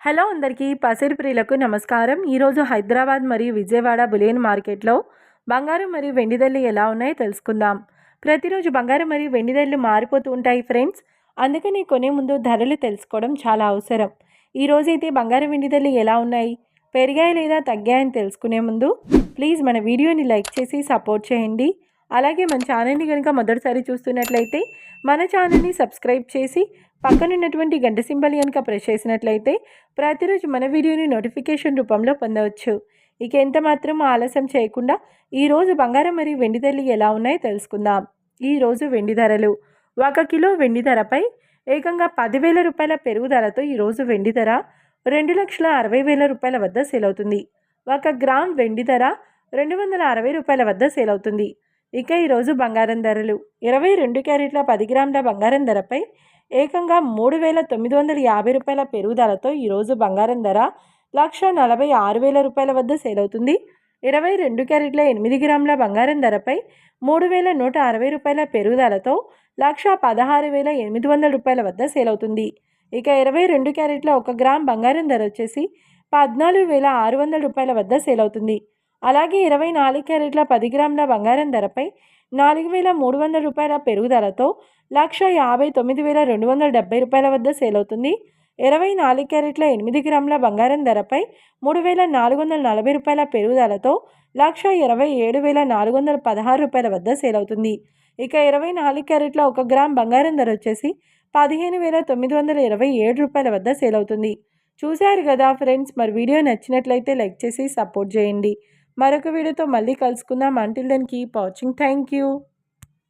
Hello అందరికీ పసిడి ప్రియులకు నమస్కారం. ఈరోజు హైదరాబాద్ మరియు విజయవాడ బులియన్ మార్కెట్లో బంగారం మరియు వెండి ధరలు ఎలా ఉన్నాయో తెలుసుకుందాం. ప్రతిరోజు బంగారం మరియు వెండి ధరలు మారిపోతూ ఉంటాయి ఫ్రెండ్స్. అందుకని కొనే ముందు ధరలు తెలుసుకోవడం చాలా అవసరం. ఈరోజైతే బంగారం వెండి ధరలు ఎలా ఉన్నాయి, పెరిగాయి లేదా తగ్గాయని తెలుసుకునే ముందు ప్లీజ్ మన వీడియోని లైక్ చేసి సపోర్ట్ చేయండి. అలాగే మన ఛానల్ని కనుక మొదటిసారి చూస్తున్నట్లయితే మన ఛానల్ని సబ్స్క్రైబ్ చేసి పక్కనున్నటువంటి గంట సింబల్ కనుక ప్రెస్ చేసినట్లయితే ప్రతిరోజు మన వీడియోని నోటిఫికేషన్ రూపంలో పొందవచ్చు. ఇక ఎంత మాత్రం ఆలస్యం చేయకుండా ఈరోజు బంగారం మరియు వెండి ధరలు ఎలా ఉన్నాయో తెలుసుకుందాం. ఈరోజు వెండి ధరలు 1 కిలో వెండి ధరపై ఏకంగా 10,000 రూపాయల పెరుగుదలతో ఈరోజు వెండి ధర 2,60,000 రూపాయల వద్ద సేల్ అవుతుంది. 1 గ్రామ్ వెండి ధర 260 రూపాయల వద్ద సేల్ అవుతుంది. ఇక ఈరోజు బంగారం ధరలు 22 క్యారెట్ల 10 గ్రాముల బంగారం ధరపై ఏకంగా 3,950 రూపాయల పెరుగుదలతో ఈరోజు బంగారం ధర 1,46,000 రూపాయల వద్ద సేల్ అవుతుంది. 22 క్యారెట్ల 8 గ్రాముల బంగారం ధరపై 3,160 రూపాయల పెరుగుదలతో 1,16,800 రూపాయల వద్ద సేల్ అవుతుంది. ఇక 22 క్యారెట్ల 1 గ్రామ్ బంగారం ధర వచ్చేసి 14,600 రూపాయల వద్ద సేల్ అవుతుంది. అలాగే 24 క్యారెట్ల 10 గ్రాముల బంగారం ధరపై 4,300 రూపాయల పెరుగుదలతో 1,59,270 రూపాయల వద్ద సేల్ అవుతుంది. 24 క్యారెట్ల 8 గ్రాముల బంగారం ధరపై 3,440 రూపాయల పెరుగుదలతో 1,27,416 రూపాయల వద్ద సేల్ అవుతుంది. ఇక 24 క్యారెట్ల 1 గ్రామ్ బంగారం ధర వచ్చేసి 15,927 రూపాయల వద్ద సేల్ అవుతుంది. చూశారు కదా ఫ్రెండ్స్, మరి వీడియో నచ్చినట్లయితే లైక్ చేసి సపోర్ట్ చేయండి. మరొక వీడియోతో మళ్ళీ కలుసుకుందాం. Until then keep watching. Thank you.